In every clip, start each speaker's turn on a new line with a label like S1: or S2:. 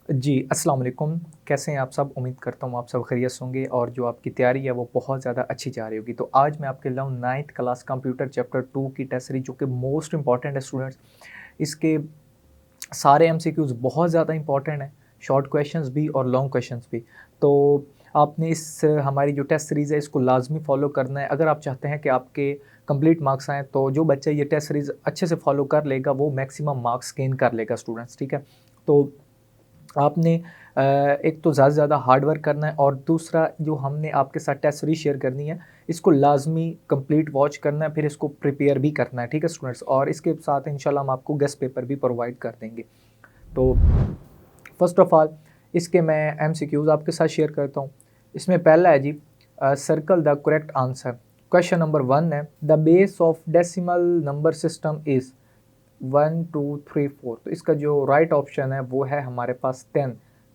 S1: जी, अस्सलाम वालेकुम। कैसे हैं आप सब? उम्मीद करता हूँ आप सब खैरियत से होंगे और जो आपकी तैयारी है वो बहुत ज़्यादा अच्छी जा रही होगी। तो आज मैं आपके लाऊँ 9th क्लास कंप्यूटर चैप्टर 2 की टेस्ट सीरीज़ जो कि मोस्ट इम्पॉर्टेंट है स्टूडेंट्स। इसके सारे एमसीक्यूज़ बहुत ज़्यादा इंपॉर्टेंट हैं, शॉर्ट क्वेश्चंस भी और लॉन्ग क्वेश्चंस भी। तो आपने इस हमारी जो टेस्ट सीरीज़ है इसको लाज़मी फ़ॉलो करना है। अगर आप चाहते हैं कि आपके कंप्लीट मार्क्स आएँ तो जो बच्चा ये टेस्ट सीरीज़ अच्छे से फ़ॉलो कर लेगा वो मैक्सिमम मार्क्स गेन कर लेगा स्टूडेंट्स, ठीक है? तो आपने एक तो ज़्यादा से ज़्यादा हार्ड वर्क करना है और दूसरा जो हमने आपके साथ टेस्ट सीरीज़ शेयर करनी है, इसको लाज़मी कंप्लीट वॉच करना है, फिर इसको प्रिपेयर भी करना है, ठीक है स्टूडेंट्स? और इसके साथ इंशाल्लाह हम आपको गेस्ट पेपर भी प्रोवाइड कर देंगे। तो फर्स्ट ऑफ ऑल इसके मैं एमसीक्यूज़ आपके साथ शेयर करता हूँ। इसमें पहला है जी circle the correct answer. Question number 1 है the base of decimal number system is 1 2 3 4। तो इसका जो राइट ऑप्शन है वो है हमारे पास 10।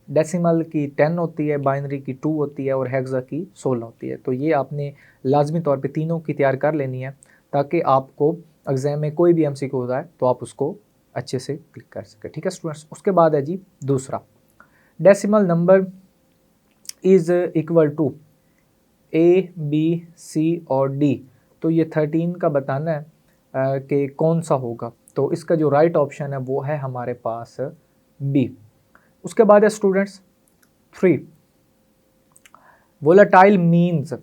S1: डेसिमल की 10 होती है, बाइनरी की 2 होती है और हेक्सा की 16 होती है। तो ये आपने लाजमी तौर पे तीनों की तैयार कर लेनी है ताकि आपको एग्जाम में कोई भी एमसीक्यू होता है तो आप उसको अच्छे से क्लिक कर सकें, ठीक है स्टूडेंट्स। उसके बाद है जी दूसरा, decimal number is equal to A B C और डी। तो ये 13 का बताना है कि कौन सा होगा। तो इसका जो राइट ऑप्शन है वो है हमारे पास बी। उसके बाद है स्टूडेंट्स 3, वोलेटाइल मीन्स।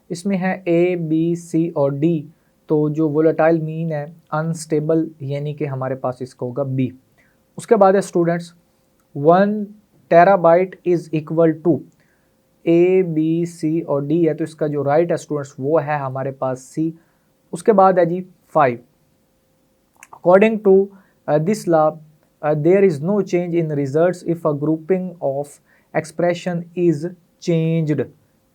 S1: इसमें है ए बी सी और डी। तो जो वोलेटाइल मीन है अनस्टेबल, यानी कि हमारे पास इसका होगा बी। उसके बाद है students 1 terabyte is equal to A B C और डी है। तो इसका जो राइट है स्टूडेंट्स वो है हमारे पास सी। उसके बाद है जी 5, according to this law there is no change in results if a grouping of expression is changed.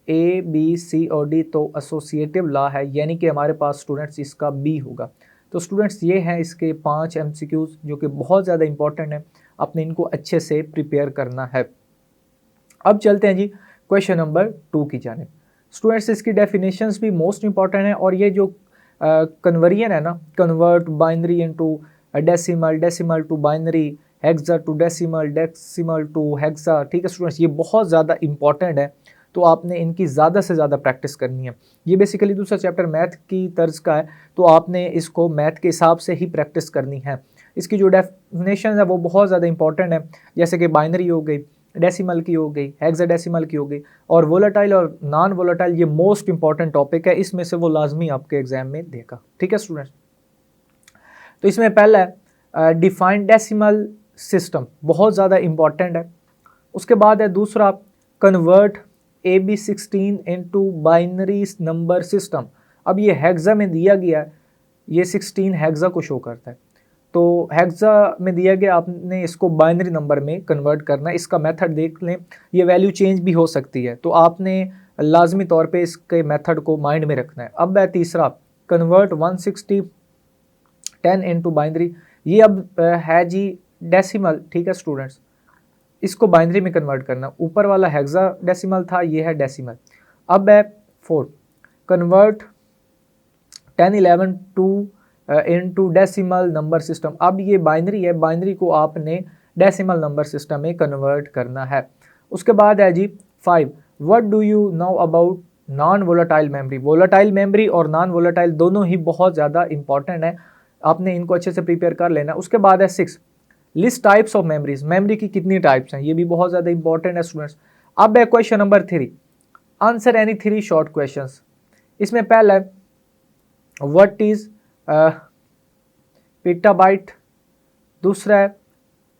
S1: A B C और डी तो एसोसिएटिव लॉ है, यानी कि हमारे पास स्टूडेंट्स इसका बी होगा। तो स्टूडेंट्स ये हैं इसके 5 एमसीक्यूज जो कि बहुत ज़्यादा इंपॉर्टेंट है, आपने इनको अच्छे से प्रिपेयर करना है। अब चलते हैं जी क्वेश्चन नंबर 2 की जानिब। स्टूडेंट्स इसकी डेफिनेशंस भी मोस्ट इंपॉर्टेंट है और ये जो कन्वर्जन है ना, convert binary into decimal, decimal to binary, hexa to decimal, decimal to hexa, ठीक है स्टूडेंट्स, ये बहुत ज़्यादा इंपॉर्टेंट है। तो आपने इनकी ज़्यादा से ज़्यादा प्रैक्टिस करनी है। ये बेसिकली दूसरा चैप्टर मैथ की तर्ज का है, तो आपने इसको मैथ के हिसाब से ही प्रैक्टिस करनी है। इसकी जो डेफिनेशन है वो बहुत ज़्यादा इंपॉर्टेंट है, जैसे कि बाइनरी हो गई, डेसिमल की हो गई, हेक्साडेसिमल की हो गई, और वोलेटाइल और नॉन वोलेटाइल ये मोस्ट इंपॉर्टेंट टॉपिक है, इसमें से वो लाजमी आपके एग्जाम में देगा, ठीक है स्टूडेंट्स। तो इसमें पहला है डिफाइंड डेसिमल सिस्टम, बहुत ज़्यादा इंपॉर्टेंट है। उसके बाद है दूसरा convert A B 16 into binary number system. अब ये हेक्सा में दिया गया है, ये 16 हेक्सा को शो करता है। तो हेक्सा में दिया गया, आपने इसको बाइनरी नंबर में कन्वर्ट करना है। इसका मेथड देख लें, ये वैल्यू चेंज भी हो सकती है, तो आपने लाजमी तौर पे इसके मेथड को माइंड में रखना है। अब है तीसरा कन्वर्ट 160 10 इंटू बाइनरी। ये अब है जी डेसिमल, ठीक है स्टूडेंट्स, इसको बाइनरी में कन्वर्ट करना। ऊपर वाला हेक्सा डेसिमल था, ये है डेसिमल। अब है 4 convert 10 11 two into decimal number system. अब ये बाइनरी है, बाइनरी को आपने डेसिमल नंबर सिस्टम में कन्वर्ट करना है। उसके बाद है जी 5, what do you know about non volatile memory. Volatile memory और नॉन वोलेटाइल दोनों ही बहुत ज़्यादा इंपॉर्टेंट है, आपने इनको अच्छे से प्रिपेयर कर लेना। उसके बाद है 6, list types of memories, memory की कितनी टाइप्स हैं, ये भी बहुत ज़्यादा इंपॉर्टेंट है स्टूडेंट्स। अब है question number 3, answer any 3 short questions. इसमें पहला है व्हाट इज पेटाबाइट, दूसरा है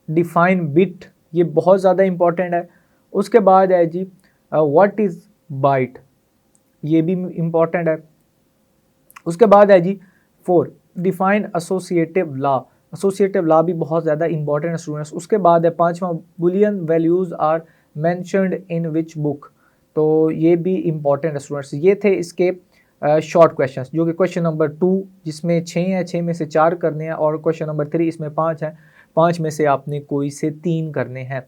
S1: डिफाइन बिट, ये बहुत ज़्यादा इंपॉर्टेंट है। उसके बाद है जी व्हाट इज बाइट, ये भी इंपॉर्टेंट है। उसके बाद है जी 4, define associative law, associative law भी बहुत ज़्यादा इंपॉर्टेंट है स्टूडेंट्स। उसके बाद है 5वां Boolean values are mentioned in which book, तो ये भी इंपॉर्टेंट है स्टूडेंट्स। ये थे इसके शॉर्ट क्वेश्चंस, जो कि क्वेश्चन नंबर 2 जिसमें 6 है, 6 में से 4 करने हैं, और क्वेश्चन नंबर 3 इसमें 5 है, 5 में से आपने कोई से 3 करने हैं।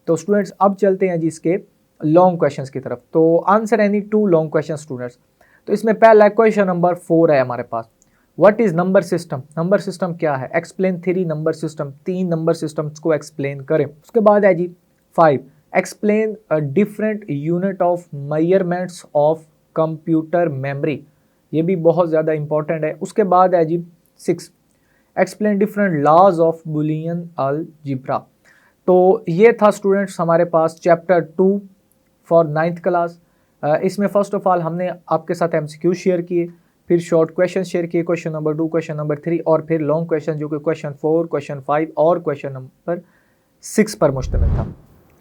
S1: तो स्टूडेंट्स अब चलते हैं जी इसके लॉन्ग क्वेश्चंस की तरफ। तो answer any 2 long question students. तो इसमें पहला क्वेश्चन नंबर 4 है हमारे पास, what is number system, number system क्या है, explain 3 number system, 3 number systems को एक्सप्लेन करें। उसके बाद है जी 5. Explain a different unit of measurements of computer memory, ये भी बहुत ज़्यादा इंपॉर्टेंट है। उसके बाद है जी 6. Explain different laws of Boolean algebra. तो ये था स्टूडेंट्स हमारे पास चैप्टर 2 फॉर 9th क्लास। इसमें फर्स्ट ऑफ ऑल हमने आपके साथ एमसीक्यू शेयर किए, फिर शॉर्ट क्वेश्चन शेयर किए, क्वेश्चन नंबर 2, क्वेश्चन नंबर 3 और फिर लॉन्ग क्वेश्चन जो कि क्वेश्चन 4, क्वेश्चन 5 और क्वेश्चन नंबर 6 पर मुश्तमिल था।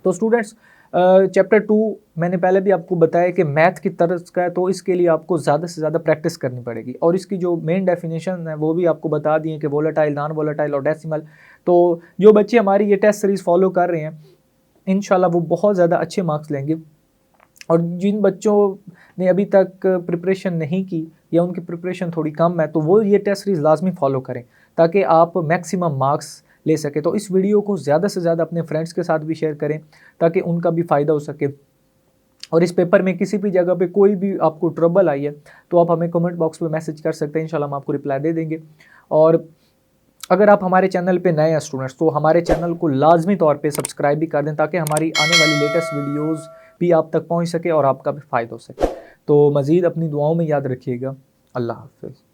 S1: तो स्टूडेंट्स चैप्टर 2 मैंने पहले भी आपको बताया कि मैथ की तरह का है, तो इसके लिए आपको ज़्यादा से ज़्यादा प्रैक्टिस करनी पड़ेगी और इसकी जो मेन डेफिनेशन है वो भी आपको बता दिए कि वोलेटाइल, नॉन वोलेटाइल और डेसिमल। तो जो बच्चे हमारी ये टेस्ट सीरीज़ फॉलो कर रहे हैं इंशाल्लाह वो बहुत ज़्यादा अच्छे मार्क्स लेंगे। और जिन बच्चों ने अभी तक प्रिपरेशन नहीं की या उनकी प्रिपरेशन थोड़ी कम है तो वो ये टेस्ट सीरीज़ लाजमी फॉलो करें ताकि आप मैक्सिमम मार्क्स ले सके। तो इस वीडियो को ज़्यादा से ज़्यादा अपने फ्रेंड्स के साथ भी शेयर करें ताकि उनका भी फ़ायदा हो सके। और इस पेपर में किसी भी जगह पे कोई भी आपको ट्रबल आई है तो आप हमें कमेंट बॉक्स में मैसेज कर सकते हैं, इंशाल्लाह हम आपको रिप्लाई दे देंगे। और अगर आप हमारे चैनल पे नए हैं स्टूडेंट्स तो हमारे चैनल को लाजमी तौर पे सब्सक्राइब भी कर दें ताकि हमारी आने वाली लेटेस्ट वीडियोज़ भी आप तक पहुँच सके और आपका भी फ़ायदा हो सके। तो मज़ीद अपनी दुआओं में याद रखिएगा। अल्लाह हाफ़िज़।